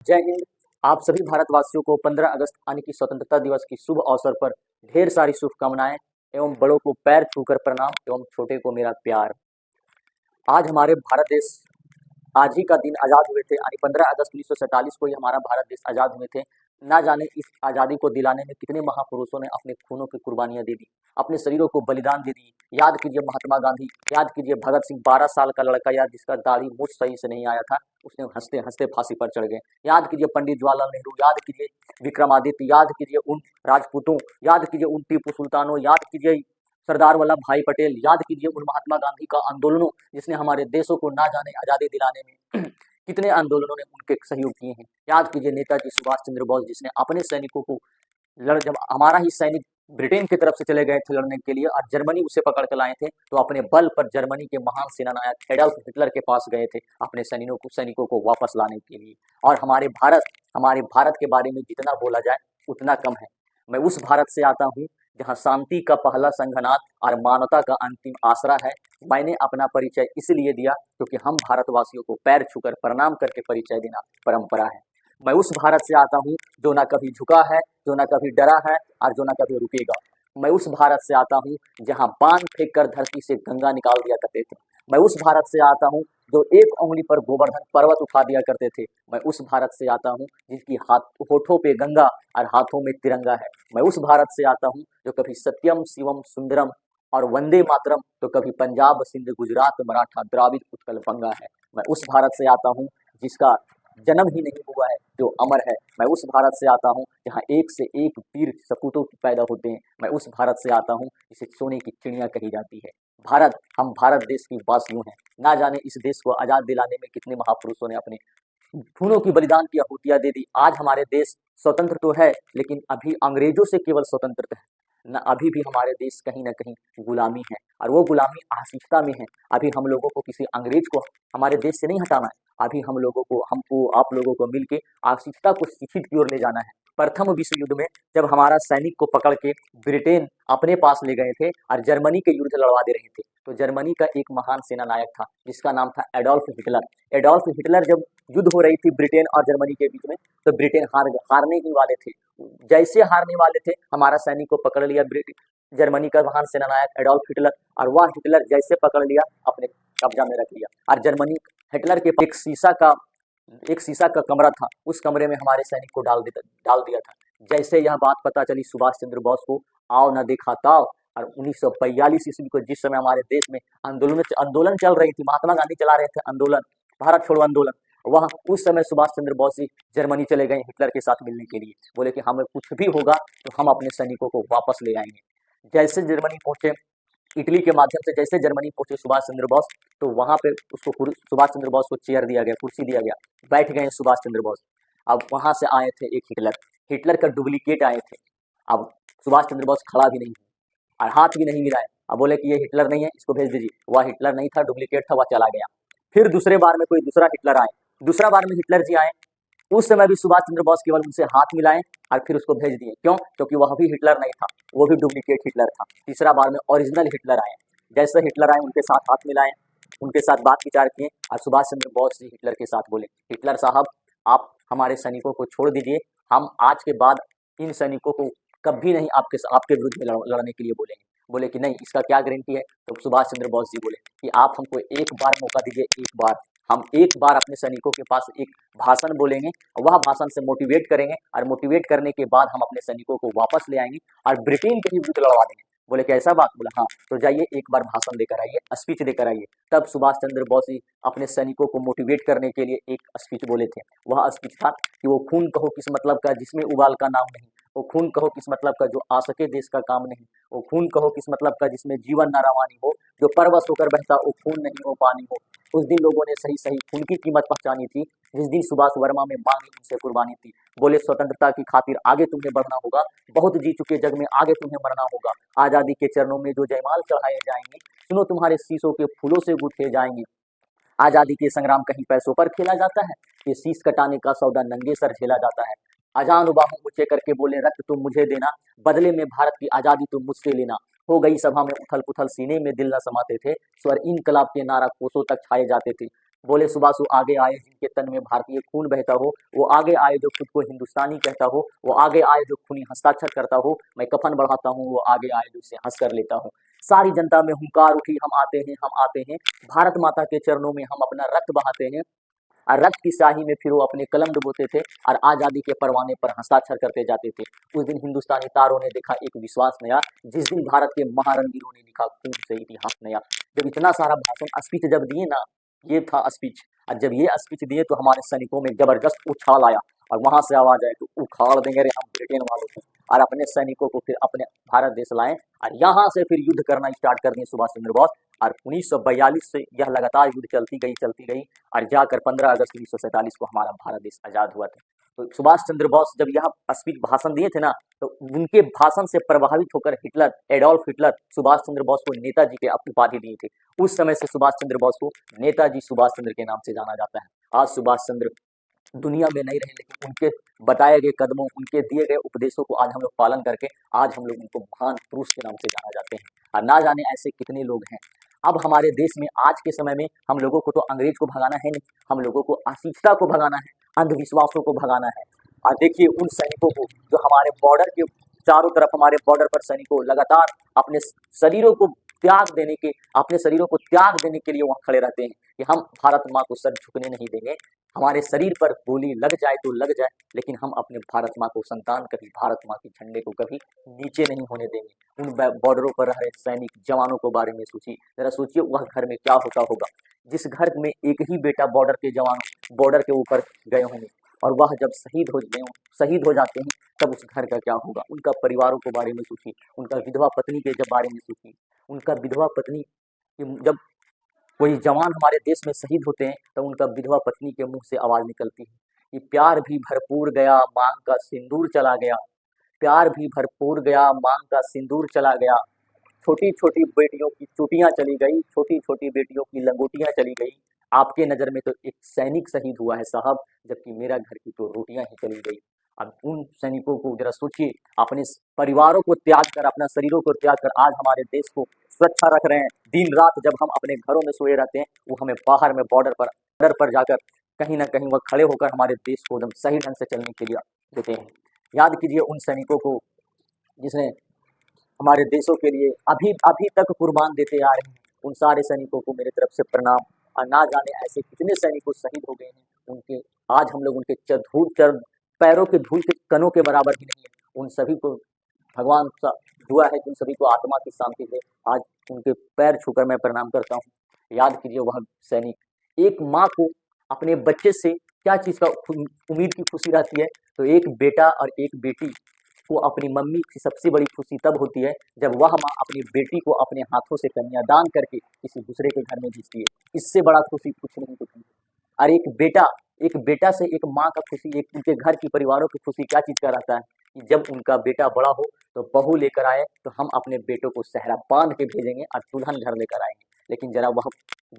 जय हिंद। आप सभी भारतवासियों को 15 अगस्त यानी कि स्वतंत्रता दिवस की शुभ अवसर पर ढेर सारी शुभकामनाएं एवं बड़ों को पैर छूकर प्रणाम एवं छोटे को मेरा प्यार। आज हमारे भारत देश आज ही का दिन आज़ाद हुए थे, यानी 15 अगस्त 1947 को ही हमारा भारत देश आज़ाद हुए थे। ना जाने इस आज़ादी को दिलाने में कितने महापुरुषों ने अपने खूनों की कुर्बानियां दे दी, अपने शरीरों को बलिदान दे दी। याद कीजिए महात्मा गांधी, याद कीजिए भगत सिंह, 12 साल का लड़का यार जिसका दाढ़ी मूछ सही से नहीं आया था, उसने हंसते हंसते फांसी पर चढ़ गए। याद कीजिए पंडित जवाहरलाल नेहरू, याद कीजिए विक्रमादित्य, याद कीजिए उन राजपूतों, याद कीजिए उन टीपू सुल्तानों, याद कीजिए सरदार वल्लभ भाई पटेल, याद कीजिए उन महात्मा गांधी का आंदोलनों जिसने हमारे देशों को ना जाने आज़ादी दिलाने में कितने आंदोलनों ने उनके सहयोग किए हैं। याद कीजिए नेताजी सुभाष चंद्र बोस जिसने अपने सैनिकों को जब हमारा ही सैनिक ब्रिटेन की तरफ से चले गए थे लड़ने के लिए और जर्मनी उसे पकड़ कर लाए थे, तो अपने बल पर जर्मनी के महान सेनानायक एडोल्फ हिटलर के पास गए थे अपने सैनिकों को वापस लाने के लिए। और हमारे भारत के बारे में जितना बोला जाए उतना कम है। मैं उस भारत से आता हूँ जहाँ शांति का पहला संघनाद और मानवता का अंतिम आसरा है। मैंने अपना परिचय इसलिए दिया क्योंकि हम भारतवासियों को पैर छूकर प्रणाम करके परिचय देना परंपरा है। मैं उस भारत से आता हूँ जो ना कभी झुका है, जो ना कभी डरा है और जो ना कभी रुकेगा। मैं उस भारत से आता हूँ जहाँ बांध फेंक कर धरती से गंगा निकाल दिया करते थे। मैं उस भारत से आता हूँ जो एक उंगली पर गोवर्धन पर्वत उठा दिया करते थे। मैं उस भारत से आता हूँ जिसकी होठों पे गंगा और हाथों में तिरंगा है। मैं उस भारत से आता हूँ जो कभी सत्यम शिवम सुंदरम और वंदे मातरम, तो कभी पंजाब सिंध गुजरात मराठा द्राविड उत्कल बंगा है। मैं उस भारत से आता हूँ जिसका जन्म ही नहीं हुआ है, जो अमर है। मैं उस भारत से आता हूँ जहाँ एक से एक वीर सपूतों पैदा होते हैं। मैं उस भारत से आता हूँ जिसे सोने की चिड़िया कही जाती है। भारत, हम भारत देश की वासियों हैं। ना जाने इस देश को आजाद दिलाने में कितने महापुरुषों ने अपने खूनों की बलिदान की आहुतियां दे दी। आज हमारे देश स्वतंत्र तो है, लेकिन अभी अंग्रेजों से केवल स्वतंत्र है न, अभी भी हमारे देश कहीं ना कहीं गुलामी है, और वो गुलामी आशिकता में है। अभी हम लोगों को किसी अंग्रेज को हमारे देश से नहीं हटाना है। अभी हम लोगों को, हमको, आप लोगों को मिलके आशिकता को शिक्षित की ओर ले जाना है। प्रथम विश्व युद्ध में जब हमारा सैनिक को पकड़ के ब्रिटेन अपने पास ले गए थे और जर्मनी के युद्ध लड़वा दे रहे थे, तो जर्मनी का एक महान सेनानायक था जिसका नाम था एडोल्फ हिटलर। एडोल्फ हिटलर जब युद्ध हो रही थी ब्रिटेन और जर्मनी के बीच में, तो ब्रिटेन हारने ही वाले थे। जैसे हारने वाले थे, हमारा सैनिक को पकड़ लिया जर्मनी का महान सेनानायक एडोल्फ हिटलर, और वह हिटलर जैसे पकड़ लिया अपने कब्जा में रख लिया। और जर्मनी हिटलर के एक शीशा का कमरा था, उस कमरे में हमारे सैनिक को डाल दिया था। जैसे यह बात पता चली सुभाष चंद्र बोस को, आओ न देखा ताव, और 1942 ईस्वी को जिस समय हमारे देश में आंदोलन चल रही थी, महात्मा गांधी चला रहे थे आंदोलन, भारत छोड़ो आंदोलन, वह उस समय सुभाष चंद्र बोस जी जर्मनी चले गए हिटलर के साथ मिलने के लिए। बोले कि हमें कुछ भी होगा तो हम अपने सैनिकों को वापस ले आएंगे। जैसे जर्मनी पहुंचे, इटली के माध्यम से जैसे जर्मनी पहुंचे सुभाष चंद्र बोस, तो वहां पे सुभाष चंद्र बोस को चेयर दिया गया, कुर्सी दिया गया, बैठ गए सुभाष चंद्र बोस। अब वहां से आए थे एक हिटलर का डुप्लीकेट आए थे। अब सुभाष चंद्र बोस खड़ा भी नहीं और हाथ भी नहीं मिलाए। अब बोले कि ये हिटलर नहीं है, इसको भेज दीजिए। वह हिटलर नहीं था, डुप्लीकेट था, वह चला गया। फिर दूसरे बार में कोई दूसरा हिटलर आए, दूसरा बार में हिटलर जी आए, उस समय भी सुभाष चंद्र बोस केवल उनसे हाथ मिलाए और फिर उसको भेज दिए। क्यों? क्योंकि वह भी हिटलर नहीं था, वो भी डुप्लीकेट हिटलर था। तीसरा बार में ओरिजिनल हिटलर आए। जैसे हिटलर आए, उनके साथ हाथ मिलाए, उनके साथ बात विचार किए, और सुभाष चंद्र बोस जी हिटलर के साथ बोले, हिटलर साहब आप हमारे सैनिकों को छोड़ दीजिए, हम आज के बाद इन सैनिकों को कभी नहीं आपके विरुद्ध में लड़ने के लिए बोलेंगे। बोले कि नहीं, इसका क्या गारंटी है? तो सुभाष चंद्र बोस जी बोले कि आप हमको एक बार मौका दीजिए, एक बार, हम एक बार अपने सैनिकों के पास एक भाषण बोलेंगे, वह भाषण से मोटिवेट करेंगे, और मोटिवेट करने के बाद हम अपने सैनिकों को वापस ले आएंगे और ब्रिटेन के विरुद्ध लड़वा देंगे। बोले कि ऐसा बात? बोला हाँ, तो जाइए एक बार भाषण देकर आइए, स्पीच देकर आइए। तब सुभाष चंद्र बोस जी अपने सैनिकों को मोटिवेट करने के लिए एक स्पीच बोले थे। वह स्पीच था कि वो खून कहो किस मतलब का जिसमें उबाल का नाम नहीं, वो खून कहो किस मतलब का जो आ सके देश का काम नहीं, वो खून कहो किस मतलब का जिसमें जीवन न रवानी हो, जो परवश होकर बहता वो खून नहीं हो पानी हो। उस दिन लोगों ने सही सही खून की कीमत पहचानी थी, जिस दिन सुभाष वर्मा में मांगी उनसे कुर्बानी थी। बोले स्वतंत्रता की खातिर आगे तुम्हें बढ़ना होगा, बहुत जी चुके जग में आगे तुम्हें मरना होगा। आजादी के चरणों में जो जयमाल चढ़ाए जाएंगे, सुनो तुम्हारे शीशों के फूलों से गूंथे जाएंगे। आजादी के संग्राम कहीं पैसों पर खेला जाता है, ये शीश कटाने का सौदा नंगे सर झेला जाता है। अजान बाहों ऊंचे करके बोले रक्त तुम मुझे देना, बदले में भारत की आजादी तुम मुझसे लेना। हो गई सभा में उथल पुथल, सीने में दिल न समाते थे, स्वर इनकलाब के नारा कोसों तक छाए जाते थे। बोले सुबासु आगे आए जिनके तन में भारतीय खून बहता हो, वो आगे आए जो खुद को हिंदुस्तानी कहता हो, वो आगे आए जो खूनी हस्ताक्षर करता हो, मैं कफन बढ़ाता हूँ, वो आगे आए जो उसे हंस कर लेता हूँ। सारी जनता में हुंकार उठी, हम आते हैं, हम आते हैं, भारत माता के चरणों में हम अपना रक्त बहाते हैं। और रक्त की स्याही में फिर वो अपने कलम डुबोते थे और आजादी के परवाने पर हस्ताक्षर करते जाते थे। उस दिन हिंदुस्तानी तारों ने देखा एक विश्वास नया, जिस दिन भारत के महारंगीरों ने लिखा खून से इतिहास नया। जब इतना सारा भाषण स्पीच जब दिए ना, ये था स्पीच। और जब ये स्पीच दिए तो हमारे सैनिकों में जबरदस्त उछाल आया और वहां से आवाज आए तो उखाड़ देंगे रे हम ब्रिटेन वालों को, और अपने सैनिकों को फिर अपने भारत देश लाए और यहाँ से फिर युद्ध करना स्टार्ट कर दिए सुभाष चंद्र बोस। और 1942 से यह लगातार युद्ध चलती गई और जाकर 15 अगस्त 1947 को हमारा भारत देश आजाद हुआ था। तो सुभाष चंद्र बोस जब यह स्पीच भाषण दिए थे ना, तो उनके भाषण से प्रभावित होकर Hitler, Adolf Hitler, Subhash Chandra Bose को नेताजी के उपाधि दिए थे। उस समय से सुभाष चंद्र बोस को नेताजी सुभाष चंद्र के नाम से जाना जाता है। आज सुभाष चंद्र दुनिया में नहीं रहे, लेकिन उनके बताए गए कदमों, उनके दिए गए उपदेशों को आज हम लोग पालन करके आज हम लोग उनको महान पुरुष के नाम से जाना जाते हैं। और ना जाने ऐसे कितने लोग हैं। अब हमारे देश में आज के समय में हम लोगों को तो अंग्रेज को भगाना है नहीं, हम लोगों को अशिक्षिता को भगाना है, अंधविश्वासों को भगाना है। और देखिए उन सैनिकों को जो हमारे बॉर्डर के चारों तरफ, हमारे बॉर्डर पर सैनिकों लगातार अपने शरीरों को त्याग देने के अपने शरीरों को त्याग देने के लिए वहां खड़े रहते हैं कि हम भारत माँ को सर झुकने नहीं देंगे। हमारे शरीर पर गोली लग जाए तो लग जाए, लेकिन हम अपने भारत माँ को संतान कभी, भारत माँ के झंडे को कभी नीचे नहीं होने देंगे। उन बॉर्डरों पर रह रहे सैनिक जवानों को बारे में सोचिए, जरा सोचिए वह घर में क्या होता होगा। जिस घर में एक ही बेटा बॉर्डर के जवान बॉर्डर के ऊपर गए होंगे और वह जब शहीद हो जाते हैं, तब उस घर का क्या होगा। उनका परिवारों के बारे में सोचिए, उनका विधवा पत्नी के जब बारे में सोचिए। उनका विधवा पत्नी जब कोई जवान हमारे देश में शहीद होते हैं तो उनका विधवा पत्नी के मुंह से आवाज निकलती है कि प्यार भी भरपूर गया, मांग का सिंदूर चला गया। प्यार भी भरपूर गया, मांग का सिंदूर चला गया। छोटी छोटी बेटियों की चोटियां चली गई, छोटी छोटी बेटियों की लंगोटियां चली गई। आपके नजर में तो एक सैनिक शहीद हुआ है साहब, जबकि मेरा घर की तो रोटियां ही चली गई। अब उन सैनिकों को जरा सोचिए, अपने परिवारों को त्याग कर, अपना शरीरों को त्याग कर आज हमारे देश को सुरक्षा रख रहे हैं। दिन रात जब हम अपने घरों में सोए रहते हैं, वो हमें बाहर में बॉर्डर पर जाकर कहीं ना कहीं वह खड़े होकर हमारे देश को एकदम सही ढंग से चलने के लिए देते हैं। याद कीजिए उन सैनिकों को जिसने हमारे देशों के लिए अभी अभी तक कुर्बान देते आ रहे हैं। उन सारे सैनिकों को मेरे तरफ से प्रणाम। और ना जाने ऐसे कितने सैनिकों शहीद हो गए हैं, उनके आज हम लोग उनके पैरों के धूल के कणों के बराबर भी नहीं है। उन सभी को भगवान सा दुआ है कि उन सभी को आत्मा की शांति दे। आज उनके पैर छूकर मैं प्रणाम करता हूँ। याद कीजिए वह सैनिक, एक माँ को अपने बच्चे से क्या चीज का उम्मीद की खुशी रहती है, तो एक बेटा और एक बेटी को अपनी मम्मी की सबसे बड़ी खुशी तब होती है जब वह माँ अपनी बेटी को अपने हाथों से कन्यादान करके किसी दूसरे के घर में भेजती है। इससे बड़ा खुशी कुछ नहीं। और एक बेटा से एक माँ का खुशी, एक उनके घर की परिवारों की खुशी क्या चीज का रहता है कि जब उनका बेटा बड़ा हो तो बहू लेकर आए तो हम अपने बेटों को सहरा बांध के भेजेंगे और दुल्हन घर लेकर आएंगे। लेकिन जरा वह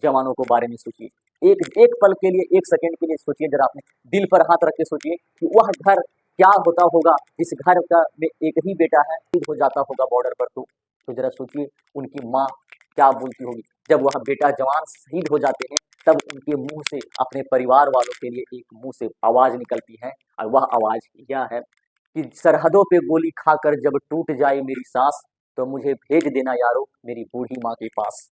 जवानों को बारे में सोचिए, एक पल के लिए, एक सेकंड के लिए सोचिए, जरा अपने दिल पर हाथ रख के सोचिए कि वह घर क्या होता होगा जिस घर का में एक ही बेटा है, हो जाता होगा बॉर्डर पर। तो जरा सोचिए उनकी माँ क्या बोलती होगी। जब वह बेटा जवान शहीद हो जाते हैं तब उनके मुंह से, अपने परिवार वालों के लिए एक मुंह से आवाज निकलती है, और वह आवाज क्या है कि सरहदों पे गोली खाकर जब टूट जाए मेरी सांस, तो मुझे भेज देना यारो मेरी बूढ़ी माँ के पास।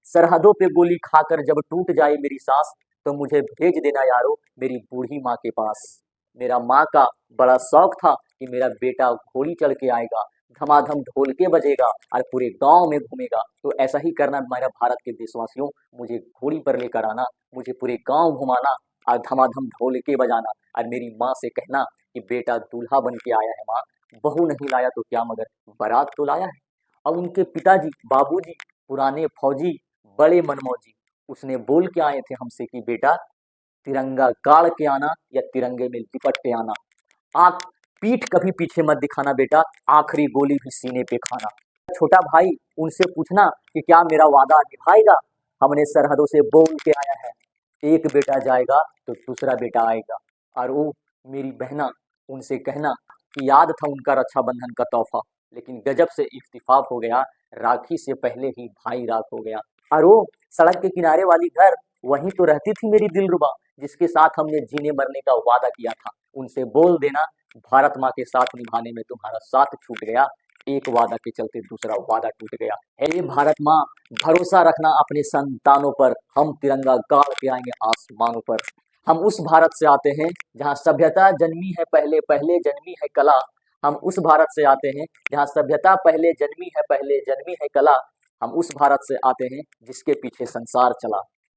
सरहदों पे गोली खाकर जब टूट जाए मेरी सांस, तो मुझे भेज देना यारो मेरी बूढ़ी माँ के पास। मेरा माँ का बड़ा शौक था कि मेरा बेटा घोड़ी चढ़ के आएगा, धमाधम ढोल के बजेगा और पूरे गांव में घूमेगा। तो ऐसा ही करना मेरा भारत के देशवासियों, मुझे घोड़ी पर लेकर आना, मुझे पूरे गांव घुमाना और धमाधम ढोल के बजाना, और मेरी माँ से कहना कि बेटा दूल्हा बन के आया है माँ, बहू नहीं लाया तो क्या मगर बारात तो लाया है। और उनके पिताजी, बाबूजी पुराने फौजी, बड़े मनमौजी, उसने बोल के आए थे हमसे कि बेटा तिरंगा गाड़ के आना या तिरंगे में लिपट के आना। आंख पीठ कभी पीछे मत दिखाना बेटा, आखिरी गोली भी सीने पे खाना। छोटा भाई, उनसे पूछना कि क्या मेरा वादा निभाएगा। हमने सरहदों से बोल के आया है, एक बेटा जाएगा तो दूसरा बेटा आएगा। और वो मेरी बहना, उनसे कहना कि याद था उनका रक्षाबंधन का तोहफा, लेकिन गजब से इख्तिफाफ हो गया, राखी से पहले ही भाई राख हो गया। और वो सड़क के किनारे वाली घर, वहीं तो रहती थी मेरी दिलरुबा, जिसके साथ हमने जीने मरने का वादा किया था। उनसे बोल देना, भारत माँ के साथ निभाने में तुम्हारा साथ छूट गया, एक वादा के चलते दूसरा वादा टूट गया। हे भारत माँ, भरोसा रखना अपने संतानों पर, हम तिरंगा गाड़ के आएंगे आसमानों पर। हम उस भारत से आते हैं जहाँ सभ्यता जन्मी है, पहले पहले जन्मी है कला। हम उस भारत से आते हैं जहाँ सभ्यता पहले जन्मी है, पहले जन्मी है कला। हम उस भारत से आते हैं जिसके पीछे संसार चला।